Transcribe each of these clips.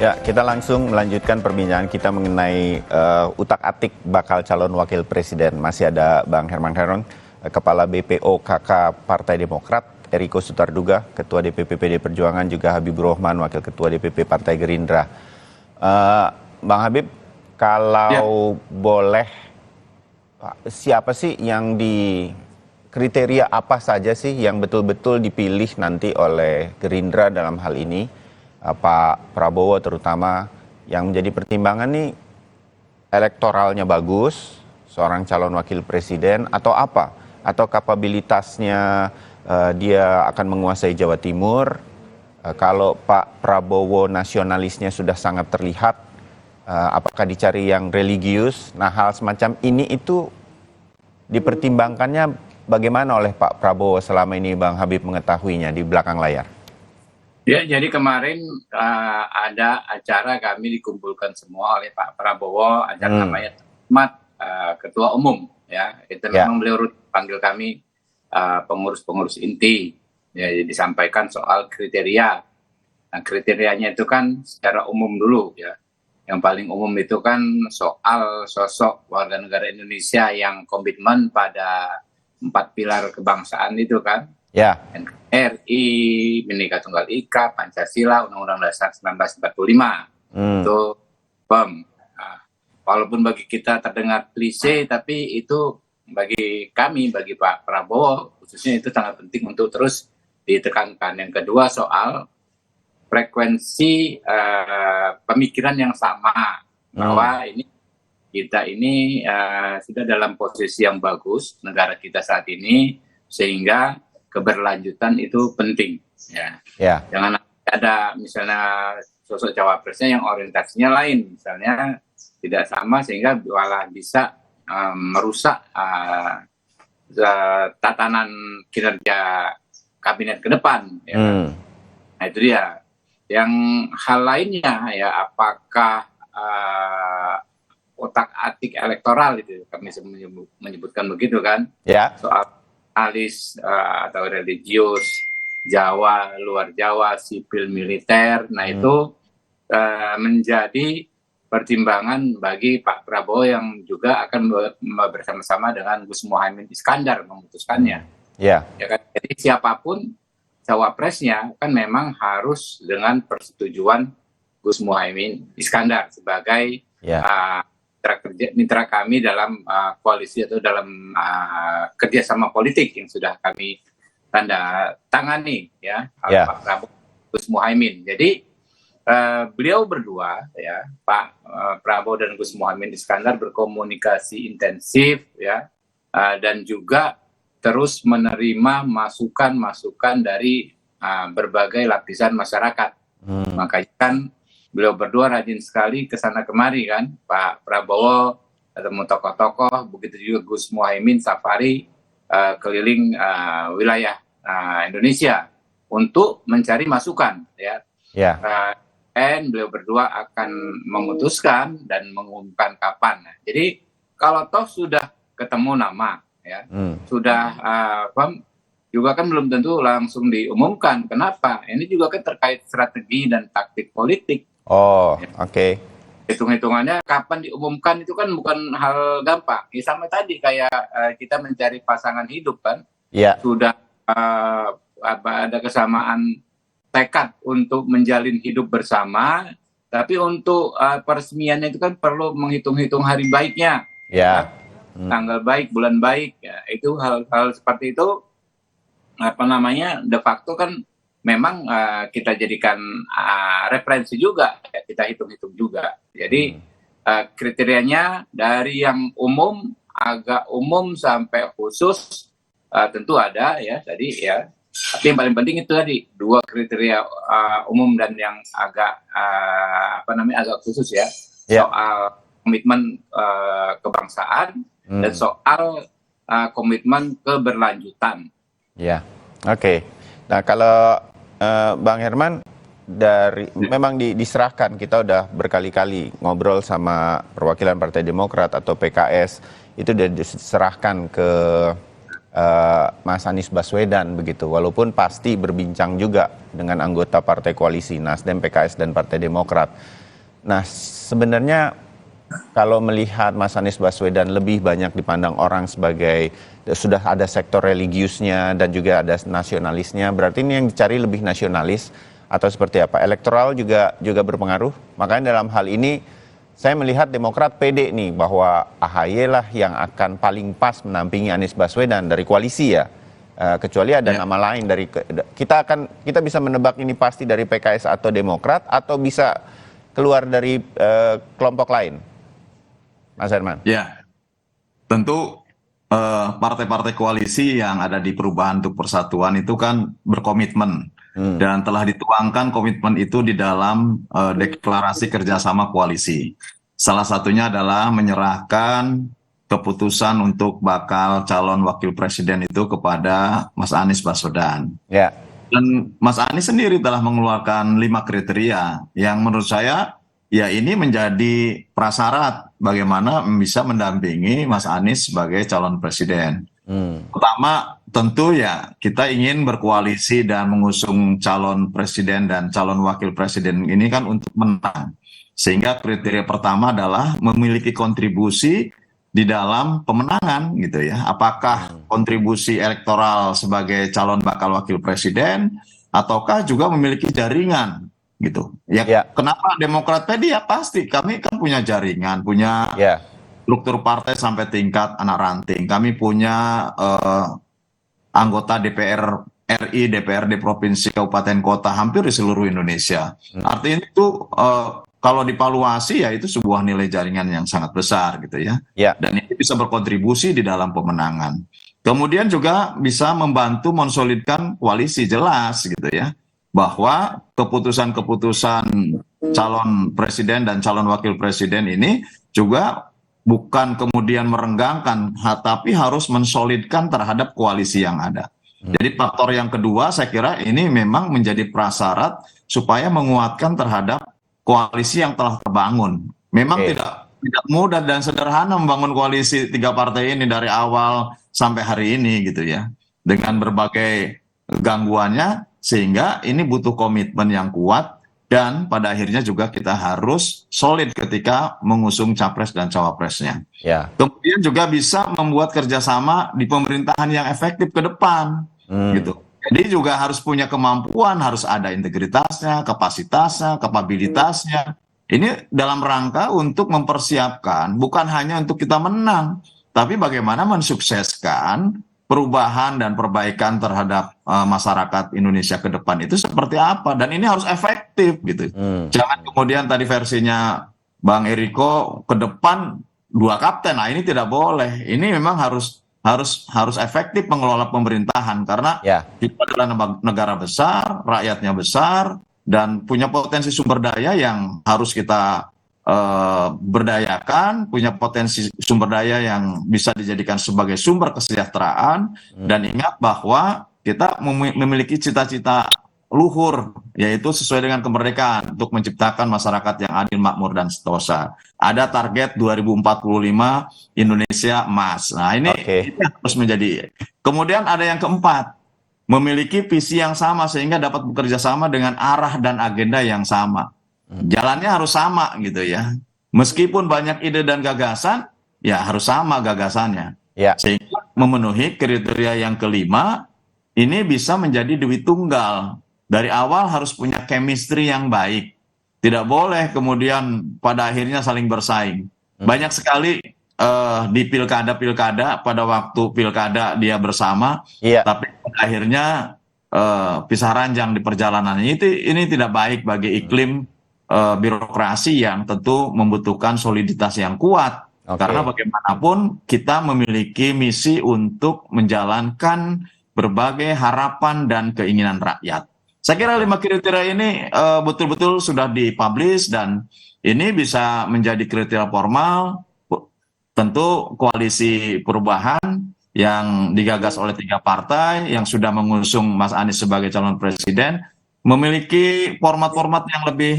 Ya, kita langsung melanjutkan perbincangan kita mengenai utak-atik bakal calon wakil presiden. Masih ada Bang Herman Heron, Kepala BPO KK Partai Demokrat, Eriko Sutarduga, Ketua DPP PD Perjuangan, juga Habibur Rahman, Wakil Ketua DPP Partai Gerindra. Bang Habib, kalau boleh, siapa sih yang kriteria apa saja sih yang betul-betul dipilih nanti oleh Gerindra dalam hal ini? Pak Prabowo terutama yang menjadi pertimbangan nih elektoralnya bagus, seorang calon wakil presiden atau apa? Atau kapabilitasnya dia akan menguasai Jawa Timur. Kalau Pak Prabowo nasionalisnya sudah sangat terlihat, apakah dicari yang religius? Nah, hal semacam ini itu dipertimbangkannya bagaimana oleh Pak Prabowo selama ini, Bang Habib mengetahuinya di belakang layar? Ya, jadi kemarin ada acara kami dikumpulkan semua oleh Pak Prabowo, acara namanya Ketua Umum, ya. Itu memang beliau panggil kami pengurus-pengurus inti, ya, disampaikan soal kriteria. Nah, kriterianya itu kan secara umum dulu, ya. Yang paling umum itu kan soal sosok warga negara Indonesia yang komitmen pada 4 pilar kebangsaan itu kan. Ya. NKRI, Bhinneka Tunggal Ika, Pancasila, Undang-Undang Dasar 1945. Itu BEM. Nah, walaupun bagi kita terdengar klise, tapi itu bagi kami, bagi Pak Prabowo, khususnya itu sangat penting untuk terus ditekankan. Yang kedua soal frekuensi pemikiran yang sama, bahwa kita ini sudah dalam posisi yang bagus, negara kita saat ini, sehingga keberlanjutan itu penting, ya. Jangan ada misalnya sosok cawapresnya yang orientasinya lain, misalnya tidak sama sehingga malah bisa merusak tatanan kinerja kabinet ke depan. Ya. Nah, itu dia. Yang hal lainnya, ya, apakah otak-atik elektoral itu kami menyebutkan begitu kan? Ya. Soal alis atau religius, Jawa, luar Jawa, sipil, militer. Nah, itu menjadi pertimbangan bagi Pak Prabowo yang juga akan bersama-sama dengan Gus Muhaimin Iskandar memutuskannya. Ya kan? Jadi siapapun cawapresnya kan memang harus dengan persetujuan Gus Muhaimin Iskandar sebagai mitra kami dalam koalisi atau dalam kerjasama politik yang sudah kami tanda tangani, ya, Pak Prabowo, Gus Muhaimin. Jadi beliau berdua, ya, Pak Prabowo dan Gus Muhaimin Iskandar berkomunikasi intensif, ya, dan juga terus menerima masukan-masukan dari berbagai lapisan masyarakat. Makanya kan beliau berdua rajin sekali ke sana kemari kan, Pak Prabowo ketemu tokoh-tokoh, begitu juga Gus Muhaimin safari keliling wilayah Indonesia untuk mencari masukan, ya. Dan beliau berdua akan memutuskan dan mengumumkan kapan. Nah, jadi kalau toh sudah ketemu nama, ya, sudah juga kan belum tentu langsung diumumkan. Kenapa? Ini juga kan terkait strategi dan taktik politik. Oh, oke. Hitung-hitungannya kapan diumumkan itu kan bukan hal gampang. Ya, sama tadi kayak kita mencari pasangan hidup kan. Sudah ada kesamaan tekad untuk menjalin hidup bersama, tapi untuk peresmiannya itu kan perlu menghitung-hitung hari baiknya. Tanggal baik, bulan baik, ya. Itu hal-hal seperti itu de facto kan memang kita jadikan referensi juga, ya, kita hitung-hitung juga. Jadi kriterianya dari yang umum, agak umum sampai khusus tentu ada, ya, tadi, ya. Tapi yang paling penting itu tadi, dua kriteria umum dan yang agak agak khusus, ya. Soal komitmen kebangsaan dan soal komitmen keberlanjutan. Ya, oke. Nah, kalau Bang Herman, memang diserahkan, kita udah berkali-kali ngobrol sama perwakilan Partai Demokrat atau PKS, itu udah diserahkan ke Mas Anies Baswedan begitu, walaupun pasti berbincang juga dengan anggota partai koalisi Nasdem, PKS dan Partai Demokrat. Nah, sebenarnya kalau melihat Mas Anies Baswedan lebih banyak dipandang orang sebagai sudah ada sektor religiusnya dan juga ada nasionalisnya, berarti ini yang dicari lebih nasionalis atau seperti apa? Elektoral juga berpengaruh. Makanya dalam hal ini saya melihat Demokrat pede nih bahwa AHY lah yang akan paling pas menampingi Anies Baswedan dari koalisi ya. Kecuali ada nama lain dari kita bisa menebak ini pasti dari PKS atau Demokrat atau bisa keluar dari kelompok lain. Mas Herman. Ya, tentu partai-partai koalisi yang ada di Perubahan untuk Persatuan itu kan berkomitmen dan telah dituangkan komitmen itu di dalam deklarasi kerjasama koalisi. Salah satunya adalah menyerahkan keputusan untuk bakal calon wakil presiden itu kepada Mas Anies Baswedan. Ya. Dan Mas Anies sendiri telah mengeluarkan 5 kriteria yang menurut saya ya ini menjadi prasyarat bagaimana bisa mendampingi Mas Anies sebagai calon presiden. Pertama, tentu ya kita ingin berkoalisi dan mengusung calon presiden dan calon wakil presiden ini kan untuk menang. Sehingga kriteria pertama adalah memiliki kontribusi di dalam pemenangan gitu ya. Apakah kontribusi elektoral sebagai calon bakal wakil presiden ataukah juga memiliki jaringan gitu. Ya. Kenapa Demokrat tadi ya pasti kami kan punya jaringan, punya struktur partai sampai tingkat anak ranting. Kami punya anggota DPR RI, DPRD provinsi, kabupaten, kota hampir di seluruh Indonesia. Artinya itu kalau divaluasi ya itu sebuah nilai jaringan yang sangat besar gitu ya. Dan ini bisa berkontribusi di dalam pemenangan. Kemudian juga bisa membantu mensolidkan koalisi jelas gitu ya. Bahwa keputusan-keputusan calon presiden dan calon wakil presiden ini juga bukan kemudian merenggangkan, tapi harus mensolidkan terhadap koalisi yang ada. Jadi faktor yang kedua saya kira ini memang menjadi prasyarat supaya menguatkan terhadap koalisi yang telah terbangun. Memang tidak mudah dan sederhana membangun koalisi 3 partai ini dari awal sampai hari ini gitu ya. Dengan berbagai gangguannya sehingga ini butuh komitmen yang kuat. Dan pada akhirnya juga kita harus solid ketika mengusung capres dan cawapresnya. Kemudian juga bisa membuat kerjasama di pemerintahan yang efektif ke depan. Gitu. Jadi juga harus punya kemampuan, harus ada integritasnya, kapasitasnya, kapabilitasnya. Ini dalam rangka untuk mempersiapkan, bukan hanya untuk kita menang, tapi bagaimana mensukseskan perubahan dan perbaikan terhadap masyarakat Indonesia ke depan itu seperti apa, dan ini harus efektif gitu. Jangan kemudian tadi versinya Bang Eriko ke depan 2 kapten. Nah, ini tidak boleh. Ini memang harus efektif mengelola pemerintahan karena kita adalah negara besar, rakyatnya besar dan punya potensi sumber daya yang harus kita berdayakan, punya potensi sumber daya yang bisa dijadikan sebagai sumber kesejahteraan. Dan ingat bahwa kita memiliki cita-cita luhur, yaitu sesuai dengan kemerdekaan untuk menciptakan masyarakat yang adil, makmur, dan sentosa. Ada target 2045 Indonesia emas. Nah ini harus menjadi. Kemudian ada yang keempat, memiliki visi yang sama sehingga dapat bekerja sama dengan arah dan agenda yang sama. Jalannya harus sama gitu ya. Meskipun banyak ide dan gagasan, ya harus sama gagasannya. Sehingga memenuhi kriteria yang kelima, ini bisa menjadi duit tunggal. Dari awal harus punya chemistry yang baik. Tidak boleh kemudian pada akhirnya saling bersaing. Banyak sekali di pilkada pada waktu pilkada dia bersama, tapi pada akhirnya pisah ranjang di perjalanan. Ini tidak baik bagi iklim birokrasi yang tentu membutuhkan soliditas yang kuat. Karena bagaimanapun kita memiliki misi untuk menjalankan berbagai harapan dan keinginan rakyat. Saya kira 5 kriteria ini betul-betul sudah dipublish dan ini bisa menjadi kriteria formal. Tentu koalisi perubahan yang digagas oleh 3 partai yang sudah mengusung Mas Anies sebagai calon presiden memiliki format-format yang lebih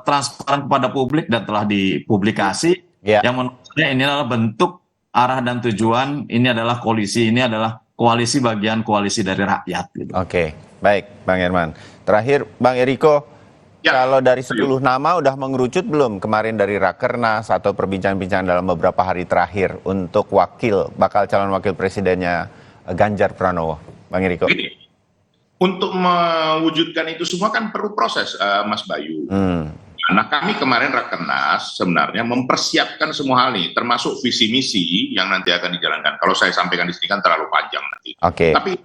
transparan kepada publik dan telah dipublikasi. Yang menurut saya ini adalah bentuk arah dan tujuan, ini adalah koalisi, ini adalah koalisi bagian koalisi dari rakyat. Gitu. Oke, baik Bang Herman. Terakhir Bang Eriko, kalau dari 10 nama udah mengerucut belum kemarin dari Rakernas atau perbincangan-perbincangan dalam beberapa hari terakhir untuk bakal calon wakil presidennya Ganjar Pranowo, Bang Eriko? Untuk mewujudkan itu semua kan perlu proses, Mas Bayu. Nah, kami kemarin Rakernas sebenarnya mempersiapkan semua hal ini, termasuk visi misi yang nanti akan dijalankan. Kalau saya sampaikan di sini kan terlalu panjang nanti. Tapi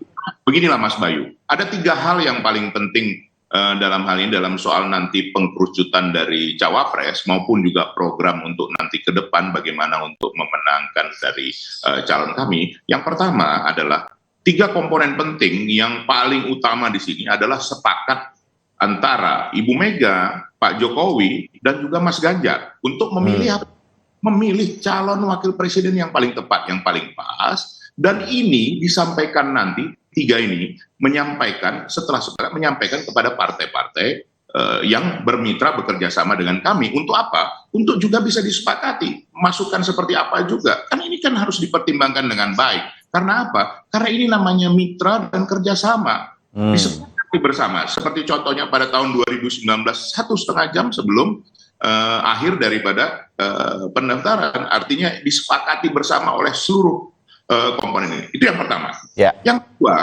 beginilah Mas Bayu, ada 3 hal yang paling penting dalam hal ini, dalam soal nanti pengkerucutan dari Cawapres maupun juga program untuk nanti ke depan bagaimana untuk memenangkan dari calon kami. Yang pertama adalah 3 komponen penting yang paling utama di sini adalah sepakat antara Ibu Mega, Pak Jokowi, dan juga Mas Ganjar untuk memilih calon wakil presiden yang paling tepat, yang paling pas, dan ini disampaikan nanti, 3 ini menyampaikan menyampaikan kepada partai-partai yang bermitra bekerja sama dengan kami. Untuk apa? Untuk juga bisa disepakati masukan seperti apa juga. Kan ini kan harus dipertimbangkan dengan baik. Karena apa? Karena ini namanya mitra dan kerjasama. Disepakati bersama. Seperti contohnya pada tahun 2019, 1,5 jam sebelum akhir daripada pendaftaran. Artinya disepakati bersama oleh seluruh komponen ini. Itu yang pertama. Yang kedua,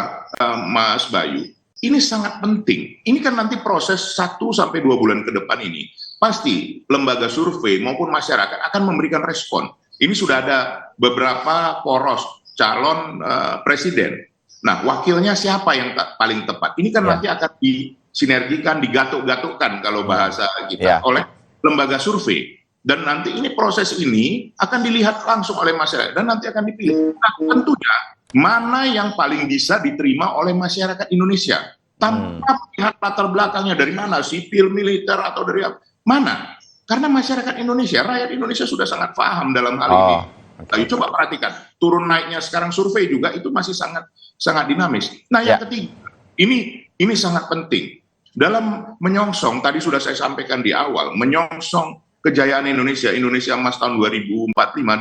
Mas Bayu, ini sangat penting. Ini kan nanti proses 1 sampai 2 bulan ke depan ini. Pasti lembaga survei maupun masyarakat akan memberikan respon. Ini sudah ada beberapa poros calon presiden. Nah, wakilnya siapa yang paling tepat? Ini kan nanti akan disinergikan, digatuk-gatukkan kalau bahasa kita oleh lembaga survei. Dan nanti ini proses ini akan dilihat langsung oleh masyarakat dan nanti akan dipilih. Nah, tentunya mana yang paling bisa diterima oleh masyarakat Indonesia tanpa melihat latar belakangnya dari mana, sipil, militer atau dari apa? Mana? Karena masyarakat Indonesia, rakyat Indonesia sudah sangat paham dalam hal ini. Ayo coba perhatikan, turun naiknya sekarang survei juga itu masih sangat dinamis. Nah, yang ketiga, ini sangat penting dalam menyongsong, tadi sudah saya sampaikan di awal, menyongsong kejayaan Indonesia emas tahun 2045,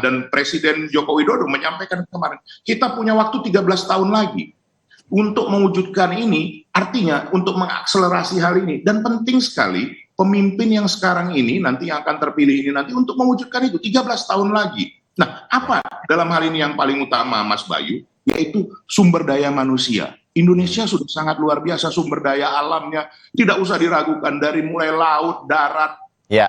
dan Presiden Joko Widodo menyampaikan kemarin, kita punya waktu 13 tahun lagi untuk mewujudkan ini, artinya untuk mengakselerasi hal ini, dan penting sekali pemimpin yang sekarang ini, nanti yang akan terpilih ini nanti untuk mewujudkan itu, 13 tahun lagi. Nah, apa dalam hal ini yang paling utama, Mas Bayu? Yaitu sumber daya manusia. Indonesia sudah sangat luar biasa sumber daya alamnya, tidak usah diragukan, dari mulai laut, darat,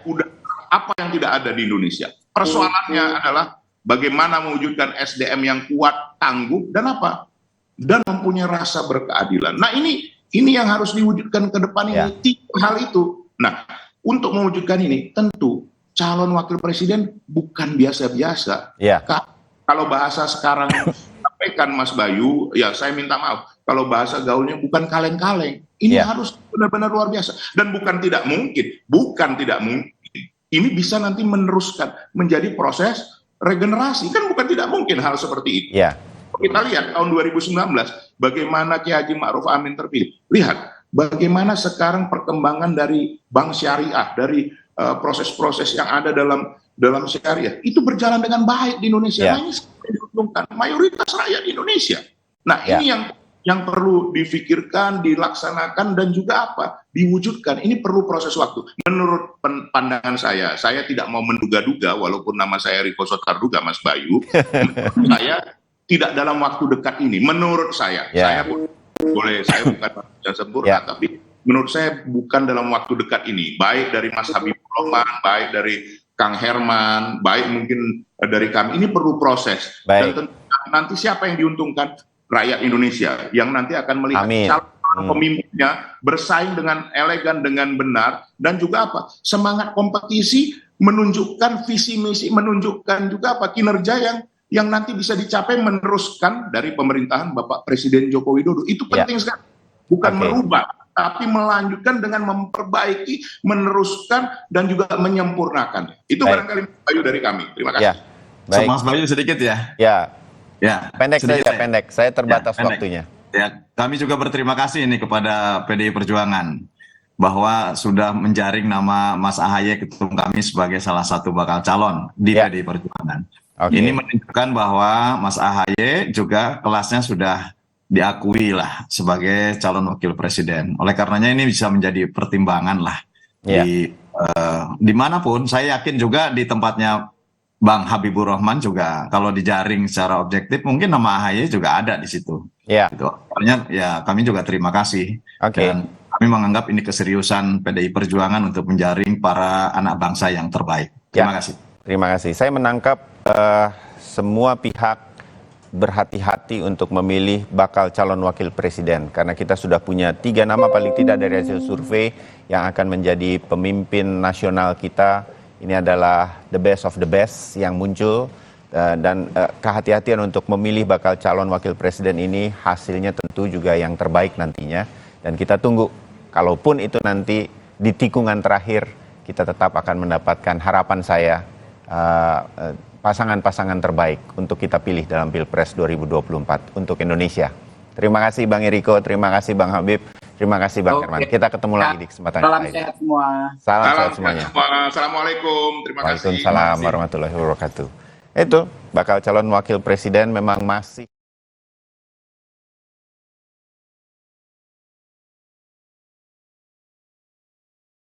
udara, apa yang tidak ada di Indonesia. Persoalannya adalah bagaimana mewujudkan SDM yang kuat, tangguh, dan apa? Dan mempunyai rasa berkeadilan. Nah, ini yang harus diwujudkan ke depan ini, 3 hal itu. Nah, untuk mewujudkan ini, tentu calon wakil presiden bukan biasa-biasa. Kalau bahasa sekarang sampaikan Mas Bayu, ya saya minta maaf, kalau bahasa gaulnya bukan kaleng-kaleng. Ini harus benar-benar luar biasa. Dan bukan tidak mungkin, ini bisa nanti meneruskan menjadi proses regenerasi. Kan bukan tidak mungkin hal seperti itu. Kita lihat tahun 2019, bagaimana Ki Haji Ma'ruf Amin terpilih. Lihat, bagaimana sekarang perkembangan dari bank syariah, dari proses-proses yang ada dalam syariah. Itu berjalan dengan baik di Indonesia. Nah, ini diuntungkan mayoritas rakyat Indonesia. Nah, ini yang perlu difikirkan, dilaksanakan, dan juga diwujudkan. Ini perlu proses waktu. Menurut pandangan saya tidak mau menduga-duga, walaupun nama saya Riko Sotarduga, Mas Bayu, saya tidak dalam waktu dekat ini. Menurut saya, saya bukan manusia sempurna, tapi menurut saya bukan dalam waktu dekat ini. Baik dari Mas Habibur Rahman, baik dari Kang Herman, baik mungkin dari kami. Ini perlu proses. Dan nanti siapa yang diuntungkan? Rakyat Indonesia yang nanti akan melihat calon pemimpinnya bersaing dengan elegan, dengan benar, dan juga semangat kompetisi, menunjukkan visi misi, menunjukkan juga kinerja yang nanti bisa dicapai, meneruskan dari pemerintahan Bapak Presiden Joko Widodo. Itu penting sekali, bukan merubah, tapi melanjutkan dengan memperbaiki, meneruskan, dan juga menyempurnakan. Itu barangkali Bayu dari kami. Terima kasih. Mas Bayu sedikit pendek saja, pendek. Saya terbatas waktunya. Kami juga berterima kasih ini kepada PDI Perjuangan bahwa sudah menjaring nama Mas AHY ketum kami sebagai salah satu bakal calon di PDI Perjuangan. Ini menunjukkan bahwa Mas AHY juga kelasnya sudah diakui lah sebagai calon wakil presiden. Oleh karenanya ini bisa menjadi pertimbangan lah dimanapun. Saya yakin juga di tempatnya Bang Habibur Rahman juga kalau dijaring secara objektif mungkin nama AHY juga ada di situ. Gitu. Artinya ya kami juga terima kasih. Dan kami menganggap ini keseriusan PDI Perjuangan untuk menjaring para anak bangsa yang terbaik. Terima kasih. Terima kasih. Saya menangkap semua pihak berhati-hati untuk memilih bakal calon wakil presiden. Karena kita sudah punya 3 nama paling tidak dari hasil survei yang akan menjadi pemimpin nasional kita. Ini adalah the best of the best yang muncul. Dan kehati-hatian untuk memilih bakal calon wakil presiden ini hasilnya tentu juga yang terbaik nantinya. Dan kita tunggu, kalaupun itu nanti di tikungan terakhir, kita tetap akan mendapatkan harapan saya pasangan-pasangan terbaik untuk kita pilih dalam Pilpres 2024 untuk Indonesia. Terima kasih Bang Eriko, terima kasih Bang Habib, terima kasih Bang Herman. Kita ketemu lagi di kesempatan lain. Salam sehat semua. Salam sehat semuanya. Assalamualaikum, terima kasih. Waalaikumsalam warahmatullahi wabarakatuh. Itu bakal calon wakil presiden memang masih